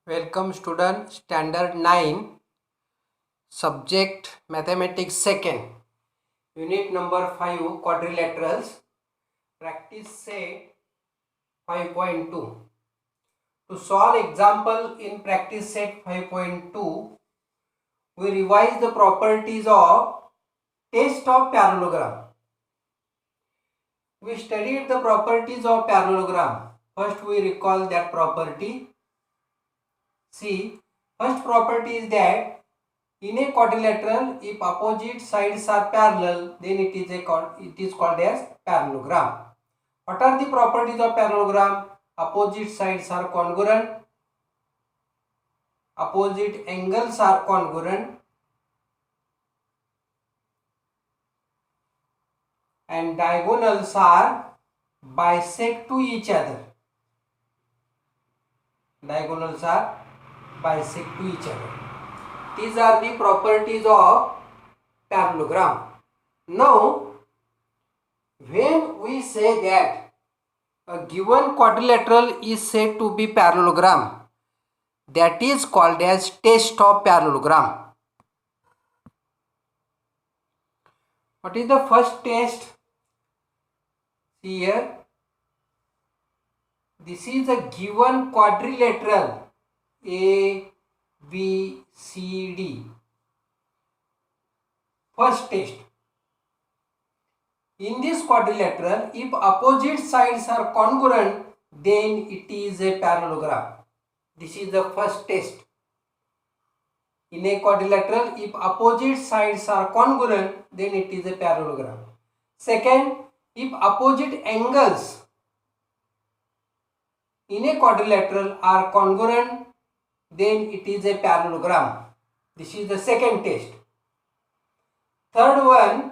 Welcome student, standard 9, subject mathematics second, unit number 5, quadrilaterals, practice set 5.2. To solve example in practice set 5.2, we revise the properties of test of parallelogram. We studied the properties of parallelogram. First we recall that property. See, first property is that in a quadrilateral, if opposite sides are parallel, then it is called as parallelogram. What are the properties of parallelogram? Opposite sides are congruent, opposite angles are congruent, and diagonals are bisect to each other. Diagonals are bisect to each other. These are the properties of parallelogram. Now, when we say that a given quadrilateral is said to be parallelogram, that is called as test of parallelogram. What is the first test? See here, this is a given quadrilateral A, B, C, D. First test. In this quadrilateral, if opposite sides are congruent, then it is a parallelogram. This is the first test. In a quadrilateral, if opposite sides are congruent, then it is a parallelogram. Second, if opposite angles in a quadrilateral are congruent, then it is a parallelogram. This is the second test. Third one,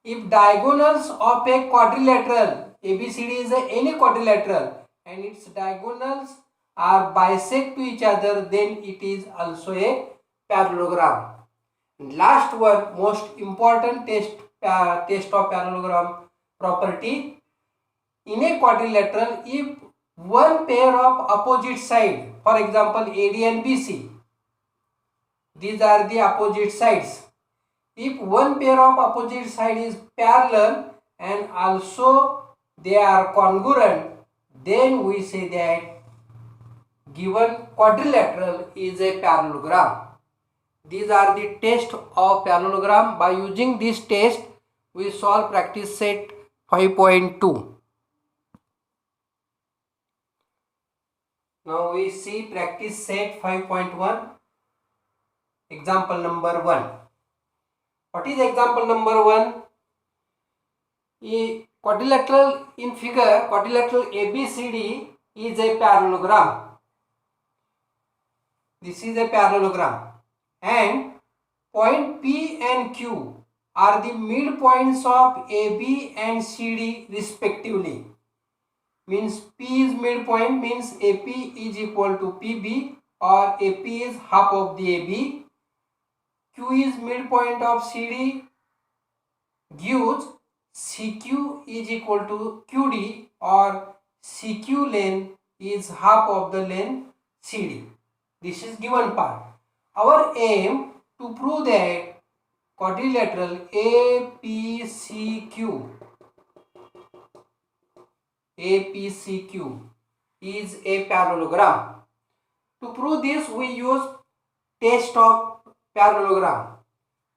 if diagonals of a quadrilateral, ABCD is any quadrilateral and its diagonals are bisect to each other, then it is also a parallelogram. And last one, most important test of parallelogram property. In a quadrilateral, if one pair of opposite side, for example AD and BC, these are the opposite sides. If one pair of opposite side is parallel and also they are congruent, then we say that given quadrilateral is a parallelogram. These are the test of parallelogram. By using this test, we solve practice set 5.2. Now we see practice set 5.1. Example number 1. What is example number 1? A quadrilateral in figure, quadrilateral ABCD is a parallelogram. This is a parallelogram. And point P and Q are the midpoints of AB and CD respectively. Means P is midpoint, means AP is equal to PB, or AP is half of the AB. Q is midpoint of CD, gives CQ is equal to QD, or CQ length is half of the length CD. This is given part. Our aim to prove that quadrilateral APCQ is a parallelogram. To prove this, we use test of parallelogram.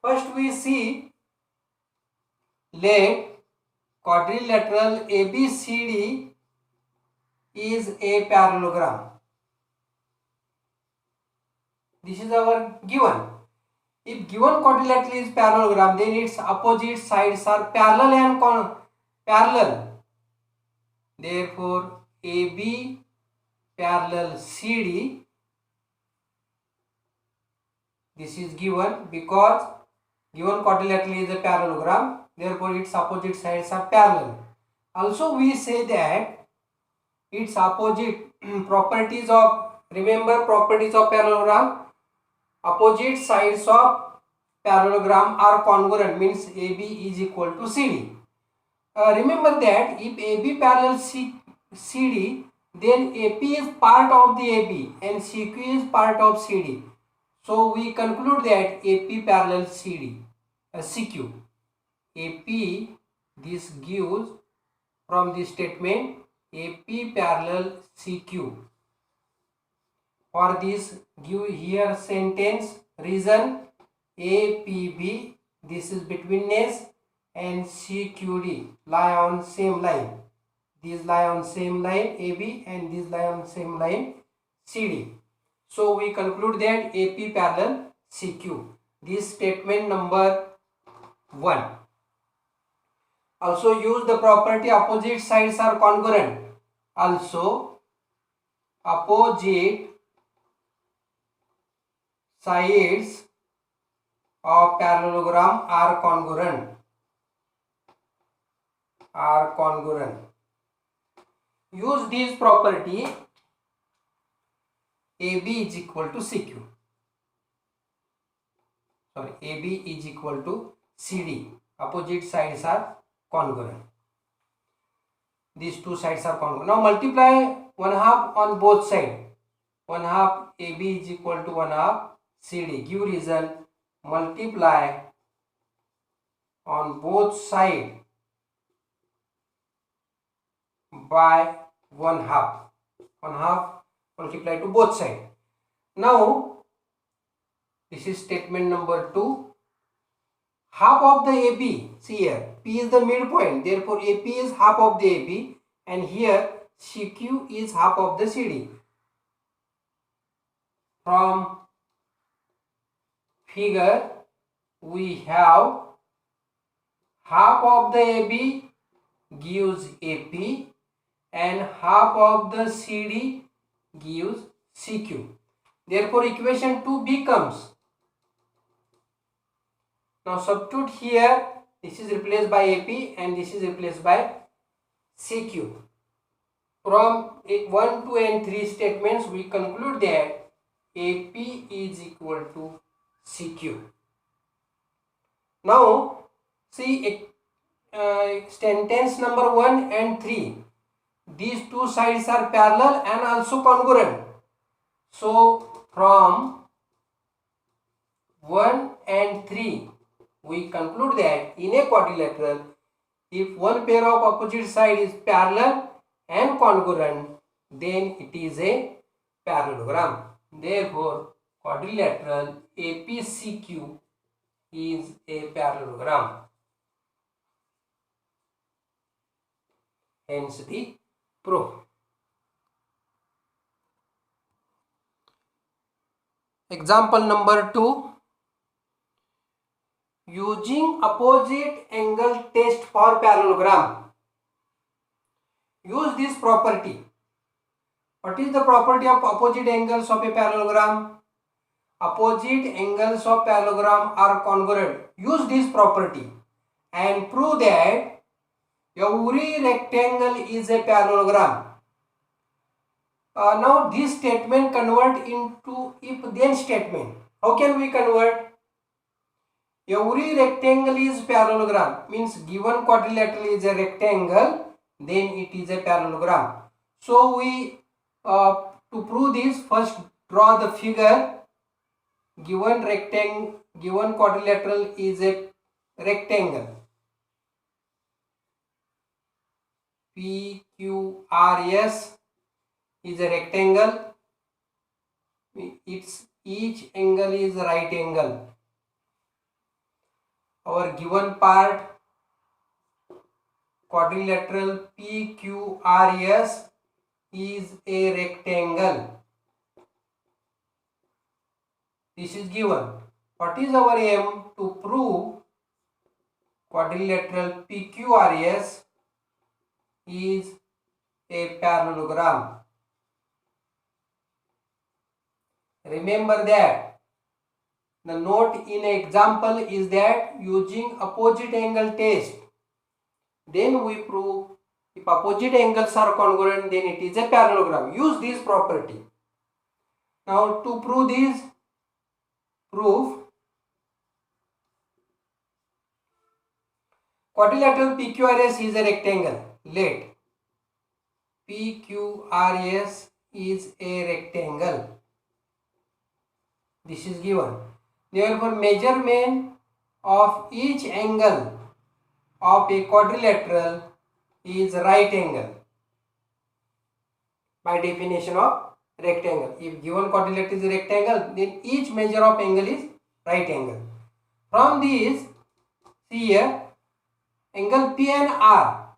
First we see, let quadrilateral ABCD is a parallelogram. This is our given. If given quadrilateral is parallelogram, then its opposite sides are parallel and parallel. Therefore, AB parallel CD. This is given because given quadrilateral is a parallelogram. Therefore, its opposite sides are parallel. Also, we say that its opposite properties of, remember properties of parallelogram. Opposite sides of parallelogram are congruent, means AB is equal to CD. Remember that if AB parallel CD, then AP is part of the AB and CQ is part of CD. So we conclude that AP parallel CQ. AP, this gives from this statement AP parallel CQ. For this, give here sentence reason APB, this is betweenness, and CQD lie on same line. These lie on same line AB and these lie on same line CD. So we conclude that AP parallel CQ. This statement number 1. Also use the property opposite sides are congruent. Also opposite sides of parallelogram are congruent. Use this property AB is equal to CQ. AB is equal to CD. Opposite sides are congruent. These two sides are congruent. Now multiply 1/2 on both sides. 1/2 AB is equal to 1/2 CD. Give reason. Multiply on both sides by 1/2. 1/2 multiply to both sides. Now this is statement number 2. Half of the AB, see here, P is the midpoint, therefore AP is half of the AB, and here CQ is half of the CD. From figure we have half of the AB gives AP and half of the CD gives CQ. Therefore equation 2 becomes, now substitute here, this is replaced by AP and this is replaced by CQ. From 1, 2 and 3 statements we conclude that AP is equal to CQ. Now see sentence number 1 and 3. These two sides are parallel and also congruent. So from 1 and 3 we conclude that in a quadrilateral, if one pair of opposite side is parallel and congruent, then it is a parallelogram. Therefore quadrilateral APCQ is a parallelogram. Hence the proof. Example number 2. Using opposite angle test for parallelogram. Use this property. What is the property of opposite angles of a parallelogram? Opposite angles of parallelogram are congruent. Use this property and prove that every rectangle is a parallelogram. Now this statement convert into if-then statement. How can we convert? Every rectangle is parallelogram, means given quadrilateral is a rectangle, then it is a parallelogram. So we to prove this, first draw the figure. Given quadrilateral is a rectangle. PQRS is a rectangle. Each angle is right angle. Our given part quadrilateral PQRS is a rectangle. This is given. What is our aim? To prove quadrilateral PQRS is a parallelogram. Remember that the note in example is that using opposite angle test, then we prove if opposite angles are congruent, then it is a parallelogram. Use this property. Now to prove this proof, quadrilateral PQRS is a rectangle. Let PQRS is a rectangle. This is given. Therefore, measurement of each angle of a quadrilateral is right angle. By definition of rectangle, if given quadrilateral is a rectangle, then each measure of angle is right angle. From this, see here, angle P and R.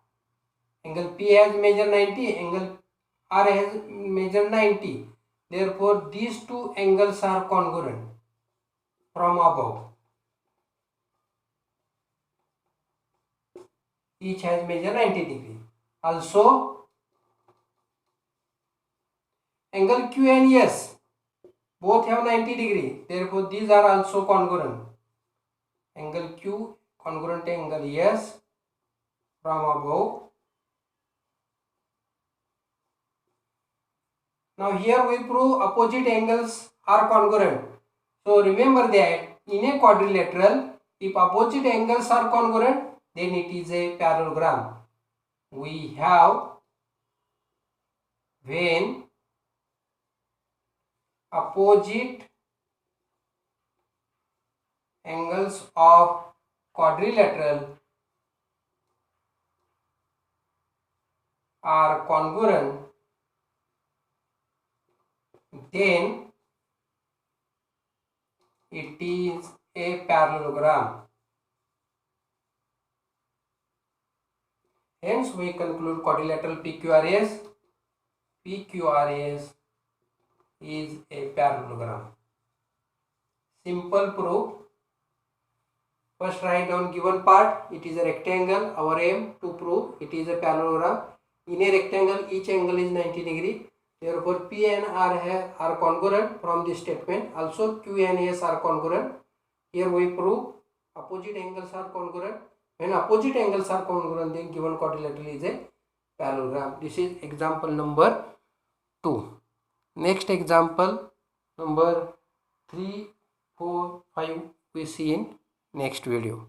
Angle P has measure 90, angle R has measure 90. Therefore, these two angles are congruent from above. Each has measure 90 degree. Also, angle Q and S both have 90 degree. Therefore, these are also congruent. Angle Q congruent to angle S from above. Now here we prove opposite angles are congruent. So remember that in a quadrilateral, if opposite angles are congruent, then it is a parallelogram. We have when opposite angles of quadrilateral are congruent, then it is a parallelogram. Hence, we conclude quadrilateral PQRS is a parallelogram. Simple proof. First write down given part. It is a rectangle. Our aim to prove it is a parallelogram. In a rectangle, each angle is 90 degree. Therefore, P and R are congruent from this statement. Also, Q and S are congruent. Here we prove opposite angles are congruent. When opposite angles are congruent, then given quadrilateral is a parallelogram. This is example number 2. Next example number 3, 4, 5 we see in next video.